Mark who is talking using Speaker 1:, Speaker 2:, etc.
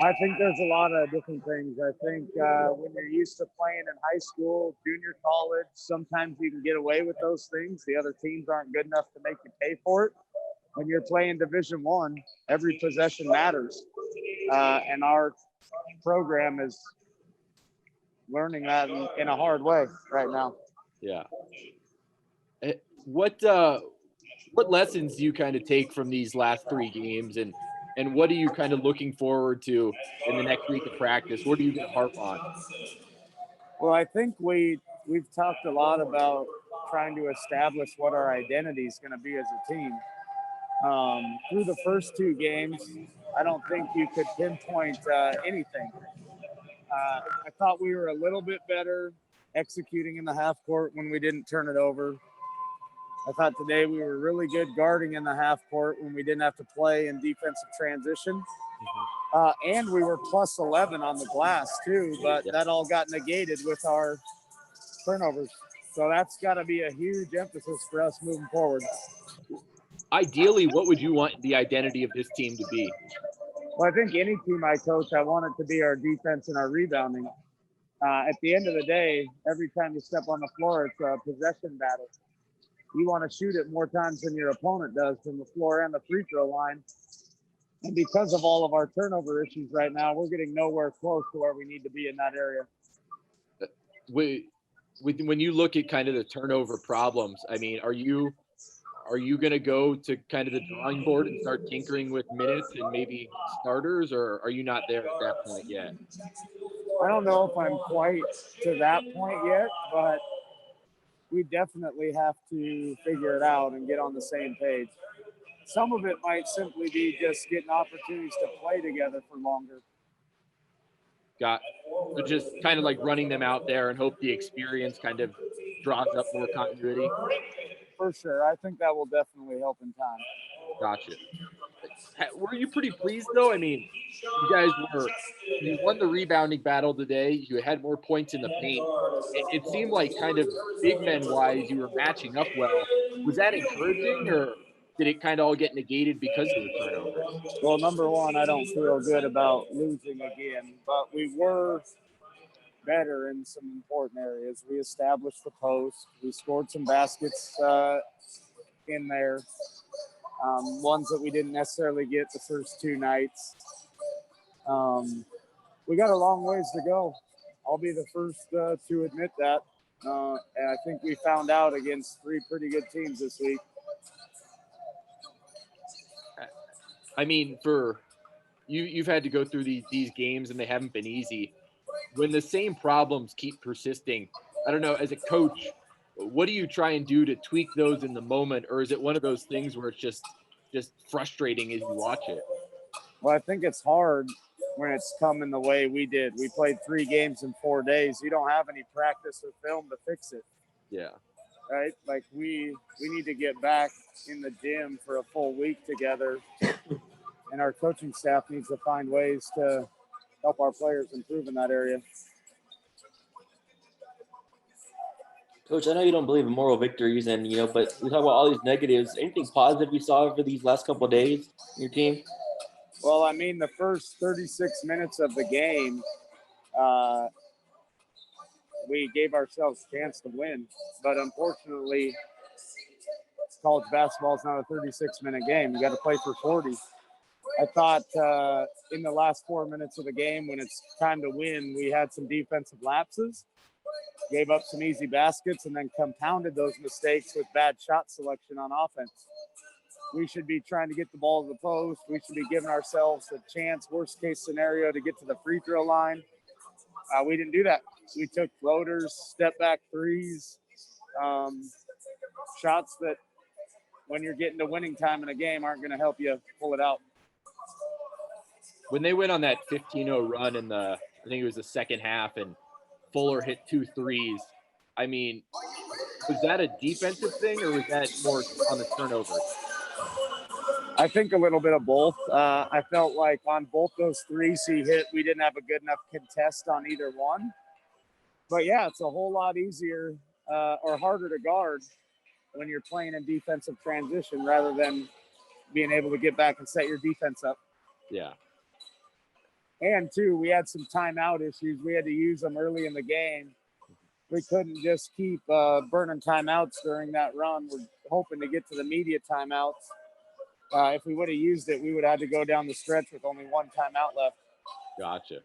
Speaker 1: I think there's a lot of different things. I think when you're used to playing in high school, junior college, sometimes you can get away with those things. The other teams aren't good enough to make you pay for it. When you're playing Division One, every possession matters, and our program is learning that in a hard way right now.
Speaker 2: Yeah. What lessons do you kind of take from these last three games, and what are you kind of looking forward to in the next week of practice? What are you going to harp on?
Speaker 1: Well, I think we've talked a lot about trying to establish what our identity is going to be as a team. Through the first two games, I don't think you could pinpoint anything. I thought we were a little bit better executing in the half court when we didn't turn it over. I thought today we were really good guarding in the half court when we didn't have to play in defensive transition. And we were plus 11 on the glass too, but that all got negated with our turnovers. So that's got to be a huge emphasis for us moving forward.
Speaker 2: Ideally, what would you want the identity of this team to be?
Speaker 1: Well, I think any team I coach, I want it to be our defense and our rebounding. At the end of the day, every time you step on the floor, it's a possession battle. You want to shoot it more times than your opponent does from the floor and the free throw line. And because of all of our turnover issues right now, we're getting nowhere close to where we need to be in that area.
Speaker 2: When you look at kind of the turnover problems, I mean, are you going to go to kind of the drawing board and start tinkering with minutes and maybe starters, or are you not there at that point yet?
Speaker 1: I don't know if I'm quite to that point yet, but we definitely have to figure it out and get on the same page. Some of it might simply be just getting opportunities to play together for longer.
Speaker 2: So just kind of like running them out there and hope the experience kind of draws up more continuity.
Speaker 1: For sure. I think that will definitely help in time.
Speaker 2: Gotcha. Were you pretty pleased, though? I mean, you won the rebounding battle today. You had more points in the paint. It seemed like kind of big men-wise, you were matching up well. Was that encouraging, or did it kind of all get negated because of the turnovers?
Speaker 1: Well, number one, I don't feel good about losing again, but we were better in some important areas. We established the post. We scored some baskets in there, ones that we didn't necessarily get the first two nights. We got a long ways to go. I'll be the first to admit that. And I think we found out against three pretty good teams this week.
Speaker 2: I mean, for you've had to go through these games, and they haven't been easy. When the same problems keep persisting, I don't know, as a coach, what do you try and do to tweak those in the moment, or is it one of those things where it's just frustrating as you watch it?
Speaker 1: Well, I think it's hard when it's coming the way we did. We played 3 games in 4 days. You don't have any practice or film to fix it.
Speaker 2: Yeah.
Speaker 1: Right? Like we need to get back in the gym for a full week together, and our coaching staff needs to find ways to help our players improve in that area.
Speaker 3: Coach, I know you don't believe in moral victories, but we talk about all these negatives. Anything positive you saw over these last couple of days in your team?
Speaker 1: Well, I mean, the first 36 minutes of the game, we gave ourselves a chance to win. But unfortunately, college basketball is not a 36-minute game. You got to play for 40. I thought in the last 4 minutes of the game, when it's time to win, we had some defensive lapses, gave up some easy baskets, and then compounded those mistakes with bad shot selection on offense. We should be trying to get the ball to the post. We should be giving ourselves a chance, worst case scenario, to get to the free throw line. We didn't do that. We took floaters, step back threes, shots that when you're getting to winning time in a game aren't going to help you pull it out.
Speaker 2: When they went on that 15-0 run in I think it was the second half, and Fuller hit 2 threes, I mean, was that a defensive thing, or was that more on the turnover?
Speaker 1: I think a little bit of both. I felt like on both those threes he hit, we didn't have a good enough contest on either one. But, yeah, it's a whole lot easier or harder to guard when you're playing in defensive transition rather than being able to get back and set your defense up.
Speaker 2: Yeah.
Speaker 1: And two, we had some timeout issues. We had to use them early in the game. We couldn't just keep burning timeouts during that run. We're hoping to get to the media timeouts. If we would have used it, we would have had to go down the stretch with only one timeout left.
Speaker 2: Gotcha.